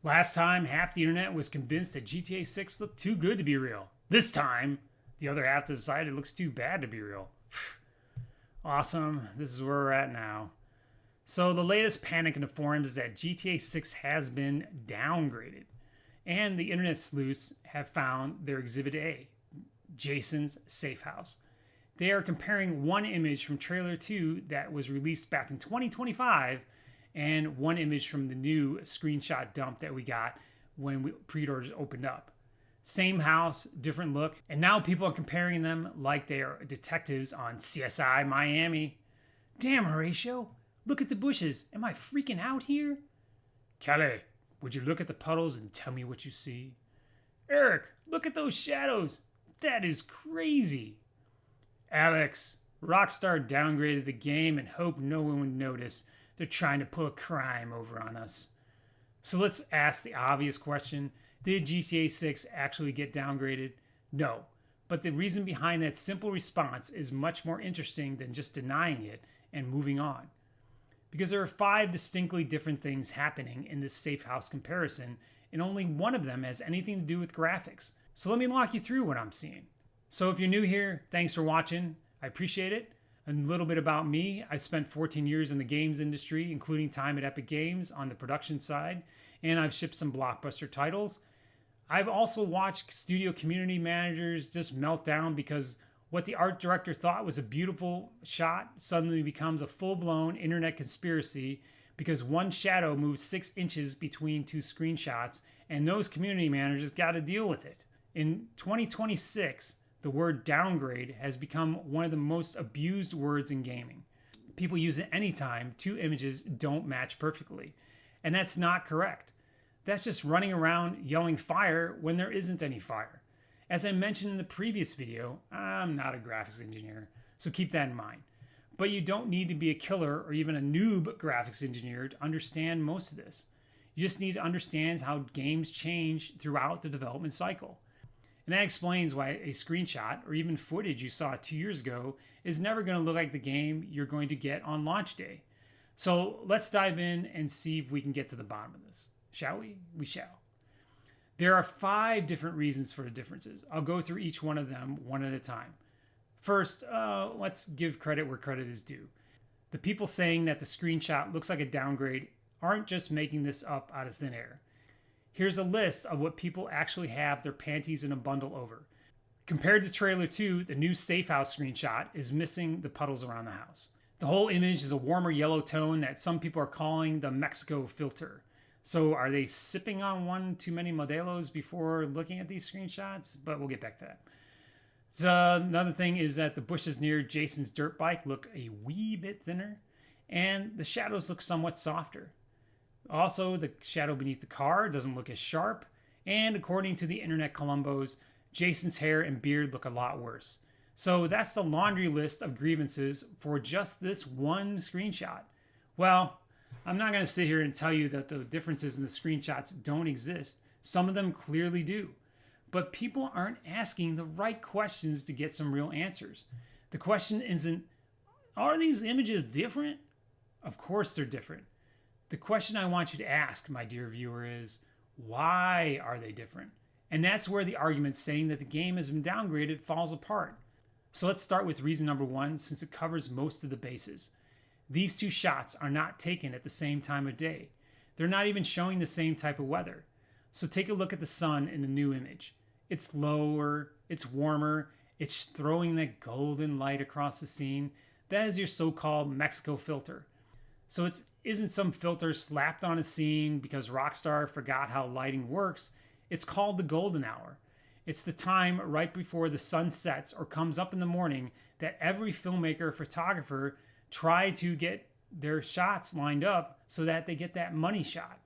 Last time, half the internet was convinced that GTA 6 looked too good to be real. This time, the other half decided it looks too bad to be real. Awesome, this is where we're at now. So, the latest panic in the forums is that GTA 6 has been downgraded, and the internet sleuths have found their Exhibit A, Jason's Safehouse. They are comparing one image from Trailer 2 that was released back in 2025 and one image from the new screenshot dump that we got when pre-orders opened up. Same house, different look, and now people are comparing them like they are detectives on CSI Miami. Damn, Horatio, look at the bushes. Am I freaking out here? Kelly, would you look at the puddles and tell me what you see? Eric, look at those shadows. That is crazy. Alex, Rockstar downgraded the game and hoped no one would notice. They're trying to pull a crime over on us. So let's ask the obvious question. Did GTA 6 actually get downgraded? No. But the reason behind that simple response is much more interesting than just denying it and moving on. Because there are 5 distinctly different things happening in this Safehouse comparison, and only one of them has anything to do with graphics. So let me walk you through what I'm seeing. So if you're new here, thanks for watching. I appreciate it. A little bit about me. I spent 14 years in the games industry, including time at Epic Games on the production side, and I've shipped some blockbuster titles. I've also watched studio community managers just melt down because what the art director thought was a beautiful shot suddenly becomes a full-blown internet conspiracy because one shadow moves 6 inches between 2 screenshots, and those community managers got to deal with it. In 2026, the word downgrade has become one of the most abused words in gaming. People use it anytime 2 images don't match perfectly. And that's not correct. That's just running around yelling fire when there isn't any fire. As I mentioned in the previous video, I'm not a graphics engineer, so keep that in mind. But you don't need to be a killer or even a noob graphics engineer to understand most of this. You just need to understand how games change throughout the development cycle. And that explains why a screenshot or even footage you saw 2 years ago is never going to look like the game you're going to get on launch day. So let's dive in and see if we can get to the bottom of this. Shall we? We shall. There are 5 different reasons for the differences. I'll go through each one of them one at a time. First, let's give credit where credit is due. The people saying that the screenshot looks like a downgrade aren't just making this up out of thin air. Here's a list of what people actually have their panties in a bundle over. Compared to Trailer 2, the new Safehouse screenshot is missing the puddles around the house. The whole image is a warmer yellow tone that some people are calling the Mexico filter. So are they sipping on one too many Modelos before looking at these screenshots? But we'll get back to that. So another thing is that the bushes near Jason's dirt bike look a wee bit thinner, and the shadows look somewhat softer. Also, the shadow beneath the car doesn't look as sharp, and according to the internet Columbos, Jason's hair and beard look a lot worse. So that's the laundry list of grievances for just this one screenshot. Well, I'm not going to sit here and tell you that the differences in the screenshots don't exist. Some of them clearly do. But people aren't asking the right questions to get some real answers. The question isn't, are these images different? Of course they're different. The question I want you to ask, my dear viewer, is why are they different? And that's where the argument saying that the game has been downgraded falls apart. So let's start with reason number 1, since it covers most of the bases. These 2 shots are not taken at the same time of day. They're not even showing the same type of weather. So take a look at the sun in the new image. It's lower, it's warmer, it's throwing that golden light across the scene. That is your so-called Mexico filter. So it isn't some filter slapped on a scene because Rockstar forgot how lighting works. It's called the golden hour. It's the time right before the sun sets or comes up in the morning that every filmmaker or photographer try to get their shots lined up so that they get that money shot.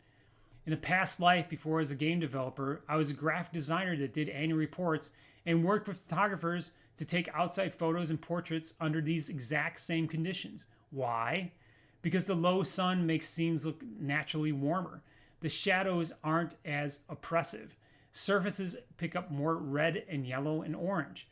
In a past life before as a game developer, I was a graphic designer that did annual reports and worked with photographers to take outside photos and portraits under these exact same conditions. Why? Because the low sun makes scenes look naturally warmer. The shadows aren't as oppressive. Surfaces pick up more red and yellow and orange.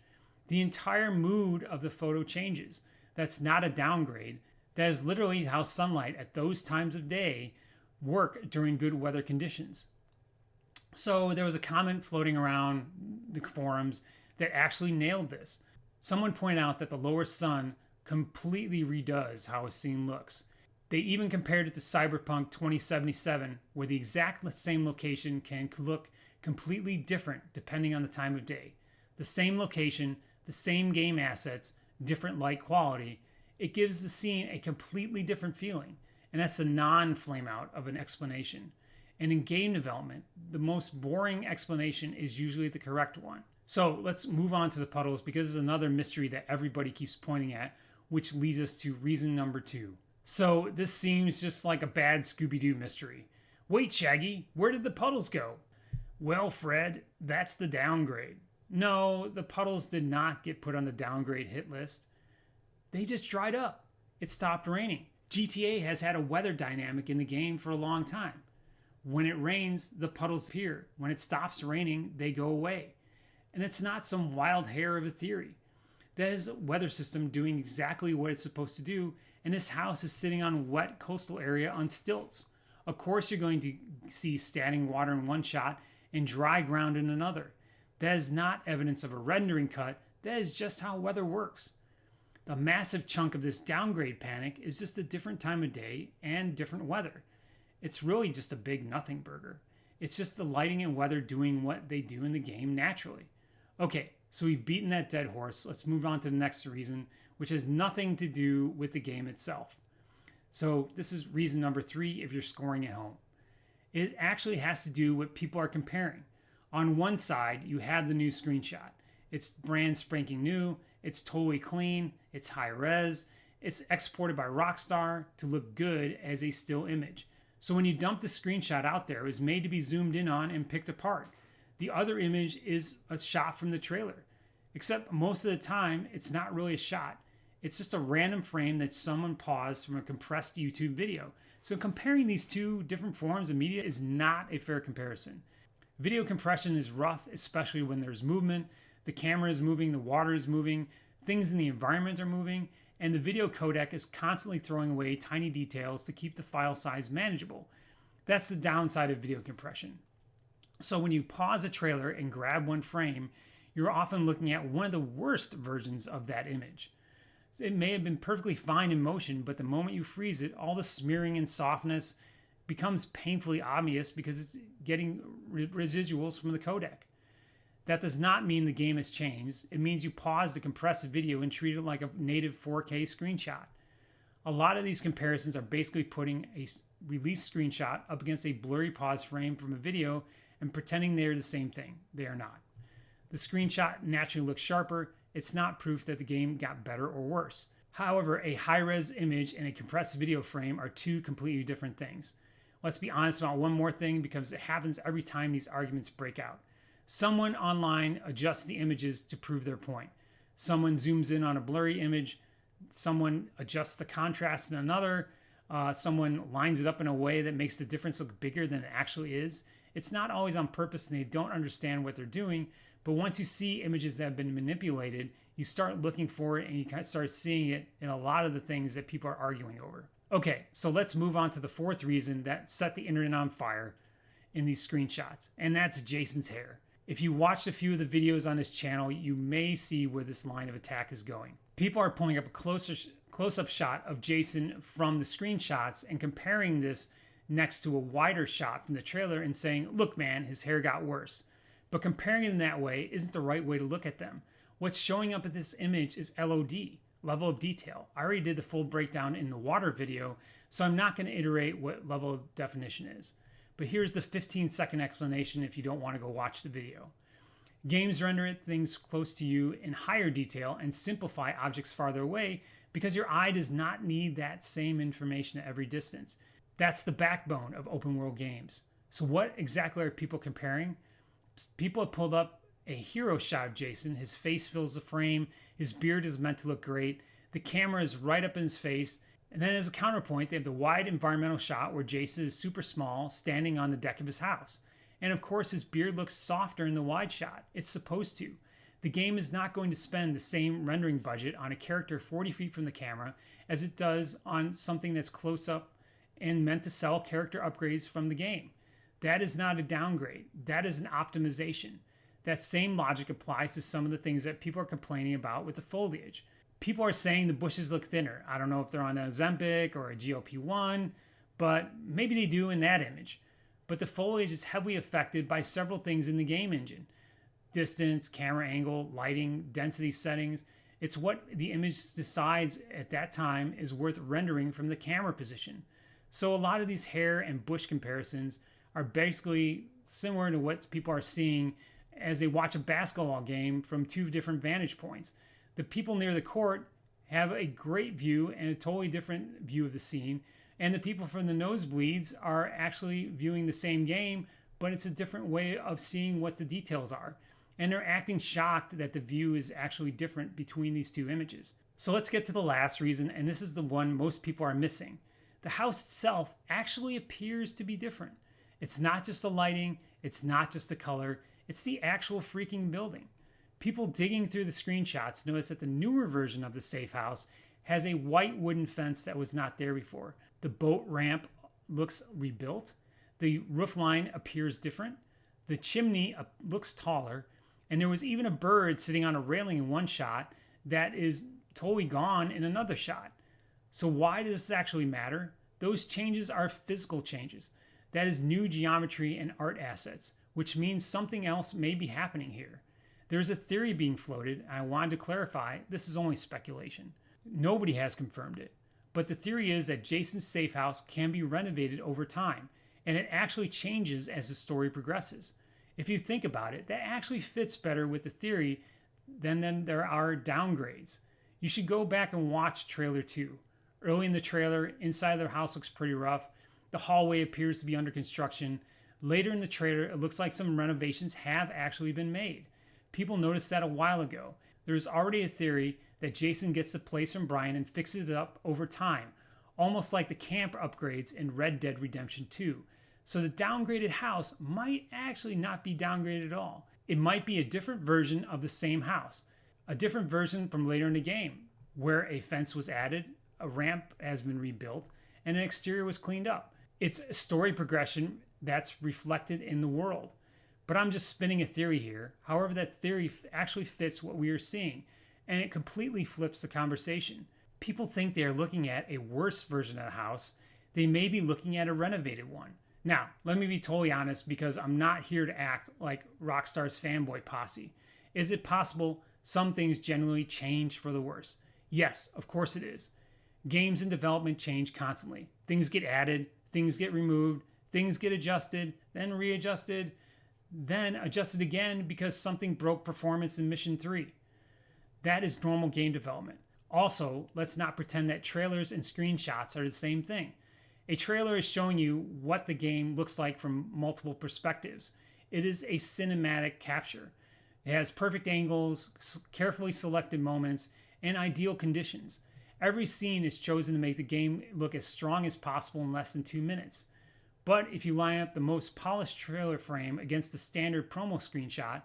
The entire mood of the photo changes. That's not a downgrade. That is literally how sunlight at those times of day work during good weather conditions. So there was a comment floating around the forums that actually nailed this. Someone pointed out that the lower sun completely redoes how a scene looks. They even compared it to Cyberpunk 2077, where the exact same location can look completely different depending on the time of day. The same location, the same game assets, different light quality. It gives the scene a completely different feeling, and that's a non-flame out of an explanation. And in game development, the most boring explanation is usually the correct one. So let's move on to the puddles, because it's another mystery that everybody keeps pointing at, which leads us to reason number 2. So this seems just like a bad Scooby-Doo mystery. Wait, Shaggy, where did the puddles go? Well, Fred, that's the downgrade. No, the puddles did not get put on the downgrade hit list. They just dried up. It stopped raining. GTA has had a weather dynamic in the game for a long time. When it rains, the puddles appear. When it stops raining, they go away. And it's not some wild hair of a theory. That is a weather system doing exactly what it's supposed to do, and this house is sitting on wet coastal area on stilts. Of course you're going to see standing water in one shot and dry ground in another. That is not evidence of a rendering cut, that is just how weather works. The massive chunk of this downgrade panic is just a different time of day and different weather. It's really just a big nothing burger. It's just the lighting and weather doing what they do in the game naturally. Okay, so we've beaten that dead horse. Let's move on to the next reason, which has nothing to do with the game itself. So this is reason number 3 if you're scoring at home. It actually has to do with what people are comparing. On one side, you have the new screenshot. It's brand spanking new, it's totally clean, it's high res, it's exported by Rockstar to look good as a still image. So when you dump the screenshot out there, it was made to be zoomed in on and picked apart. The other image is a shot from the trailer. Except most of the time, it's not really a shot. It's just a random frame that someone paused from a compressed YouTube video. So comparing these two different forms of media is not a fair comparison. Video compression is rough, especially when there's movement. The camera is moving, the water is moving, things in the environment are moving, and the video codec is constantly throwing away tiny details to keep the file size manageable. That's the downside of video compression. So when you pause a trailer and grab one frame, you're often looking at one of the worst versions of that image. It may have been perfectly fine in motion, but the moment you freeze it, all the smearing and softness becomes painfully obvious because it's getting residuals from the codec. That does not mean the game has changed. It means you pause the compressed video and treat it like a native 4K screenshot. A lot of these comparisons are basically putting a release screenshot up against a blurry pause frame from a video and pretending they're the same thing. They are not. The screenshot naturally looks sharper. It's not proof that the game got better or worse. However, a high-res image and a compressed video frame are two completely different things. Let's be honest about one more thing, because it happens every time these arguments break out. Someone online adjusts the images to prove their point. Someone zooms in on a blurry image. Someone adjusts the contrast in another. Someone lines it up in a way that makes the difference look bigger than it actually is. It's not always on purpose and they don't understand what they're doing, but once you see images that have been manipulated, you start looking for it and you kind of start seeing it in a lot of the things that people are arguing over. Okay, so let's move on to the fourth reason that set the internet on fire in these screenshots, and that's Jason's hair. If you watched a few of the videos on his channel, you may see where this line of attack is going. People are pulling up a close-up shot of Jason from the screenshots and comparing this next to a wider shot from the trailer and saying, look man, his hair got worse. But comparing them that way isn't the right way to look at them. What's showing up in this image is LOD, level of detail. I already did the full breakdown in the water video, so I'm not going to iterate what level of definition is. But here's the 15-second explanation if you don't want to go watch the video. Games render things close to you in higher detail and simplify objects farther away because your eye does not need that same information at every distance. That's the backbone of open world games. So what exactly are people comparing? People have pulled up a hero shot of Jason. His face fills the frame. His beard is meant to look great. The camera is right up in his face. And then as a counterpoint, they have the wide environmental shot where Jason is super small, standing on the deck of his house. And of course, his beard looks softer in the wide shot. It's supposed to. The game is not going to spend the same rendering budget on a character 40 feet from the camera as it does on something that's close up and meant to sell character upgrades from the game. That is not a downgrade. That is an optimization. That same logic applies to some of the things that people are complaining about with the foliage. People are saying the bushes look thinner. I don't know if they're on a Ozempic or a GLP-1, but maybe they do in that image. But the foliage is heavily affected by several things in the game engine. Distance, camera angle, lighting, density settings. It's what the image decides at that time is worth rendering from the camera position. So a lot of these hair and bush comparisons are basically similar to what people are seeing as they watch a basketball game from two different vantage points. The people near the court have a great view and a totally different view of the scene, and the people from the nosebleeds are actually viewing the same game, but it's a different way of seeing what the details are. And they're acting shocked that the view is actually different between these two images. So let's get to the last reason, and this is the one most people are missing. The house itself actually appears to be different. It's not just the lighting, it's not just the color, it's the actual freaking building. People digging through the screenshots notice that the newer version of the Safehouse has a white wooden fence that was not there before. The boat ramp looks rebuilt. The roofline appears different. The chimney looks taller. And there was even a bird sitting on a railing in one shot that is totally gone in another shot. So why does this actually matter? Those changes are physical changes. That is new geometry and art assets, which means something else may be happening here. There's a theory being floated, and I wanted to clarify, this is only speculation. Nobody has confirmed it. But the theory is that Jason's safe house can be renovated over time, and it actually changes as the story progresses. If you think about it, that actually fits better with the theory than there are downgrades. You should go back and watch trailer 2. Early in the trailer, inside their house looks pretty rough. The hallway appears to be under construction. Later in the trailer, it looks like some renovations have actually been made. People noticed that a while ago. There is already a theory that Jason gets the place from Brian and fixes it up over time, almost like the camp upgrades in Red Dead Redemption 2. So the downgraded house might actually not be downgraded at all. It might be a different version of the same house, a different version from later in the game, where a fence was added, a ramp has been rebuilt, and an exterior was cleaned up. It's a story progression that's reflected in the world. But I'm just spinning a theory here. However, that theory actually fits what we are seeing, and it completely flips the conversation. People think they are looking at a worse version of the house. They may be looking at a renovated one. Now, let me be totally honest, because I'm not here to act like Rockstar's fanboy posse. Is it possible some things generally change for the worse? Yes, of course it is. Games in development change constantly. Things get added, things get removed, things get adjusted, then readjusted, then adjusted again because something broke performance in Mission 3. That is normal game development. Also, let's not pretend that trailers and screenshots are the same thing. A trailer is showing you what the game looks like from multiple perspectives. It is a cinematic capture. It has perfect angles, carefully selected moments, and ideal conditions. Every scene is chosen to make the game look as strong as possible in less than 2 minutes. But if you line up the most polished trailer frame against the standard promo screenshot,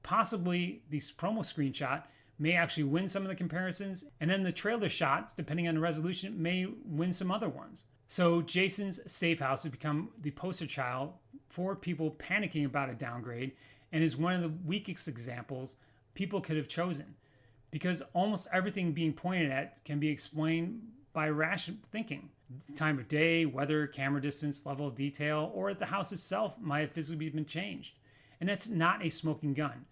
possibly the promo screenshot may actually win some of the comparisons, and then the trailer shots, depending on the resolution, may win some other ones. So Jason's safe house has become the poster child for people panicking about a downgrade, and is one of the weakest examples people could have chosen, because almost everything being pointed at can be explained by rational thinking. Time of day, weather, camera distance, level of detail, or the house itself might have physically been changed. And that's not a smoking gun.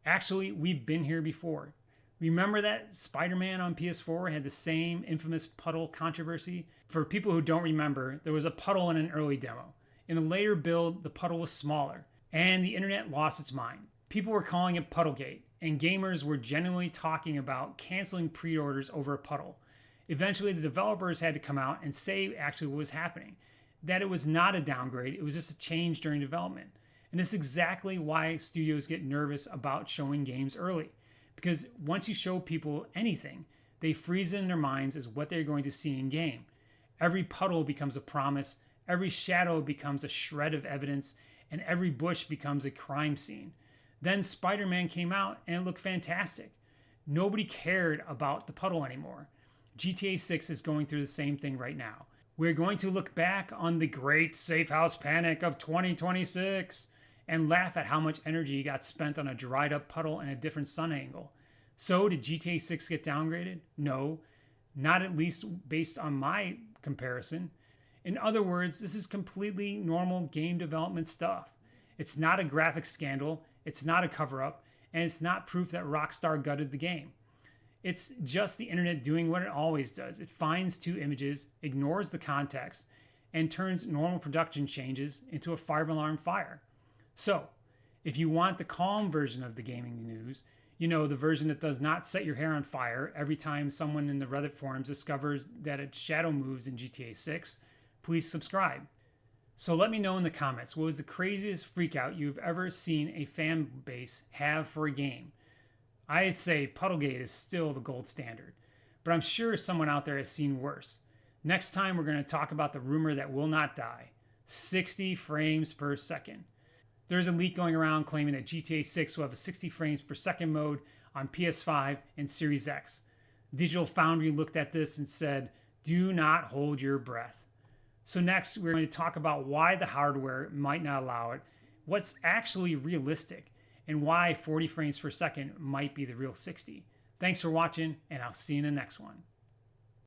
Actually, we've been here before. Remember that Spider-Man on PS4 had the same infamous puddle controversy? For people who don't remember, there was a puddle in an early demo. In a later build, the puddle was smaller, and the internet lost its mind. People were calling it Puddlegate, and gamers were genuinely talking about canceling pre-orders over a puddle. Eventually, the developers had to come out and say actually what was happening, that it was not a downgrade, it was just a change during development. And this is exactly why studios get nervous about showing games early. Because once you show people anything, they freeze in their minds as what they're going to see in game. Every puddle becomes a promise, every shadow becomes a shred of evidence, and every bush becomes a crime scene. Then Spider-Man came out and it looked fantastic. Nobody cared about the puddle anymore. GTA 6 is going through the same thing right now. We're going to look back on the great Safehouse panic of 2026 and laugh at how much energy got spent on a dried up puddle and a different sun angle. So, did GTA 6 get downgraded? No, not at least based on my comparison. In other words, this is completely normal game development stuff. It's not a graphics scandal, it's not a cover up, and it's not proof that Rockstar gutted the game. It's just the internet doing what it always does. It finds two images, ignores the context, and turns normal production changes into a 5-alarm fire. So, if you want the calm version of the gaming news, you know, the version that does not set your hair on fire every time someone in the Reddit forums discovers that it shadow moves in GTA 6, please subscribe. So let me know in the comments, what was the craziest freakout you've ever seen a fan base have for a game? I say Puddlegate is still the gold standard, but I'm sure someone out there has seen worse. Next time we're going to talk about the rumor that will not die, 60 frames per second. There's a leak going around claiming that GTA 6 will have a 60 frames per second mode on PS5 and Series X. Digital Foundry looked at this and said, do not hold your breath. So next, we're going to talk about why the hardware might not allow it, what's actually realistic, and why 40 frames per second might be the real 60. Thanks for watching, and I'll see you in the next one.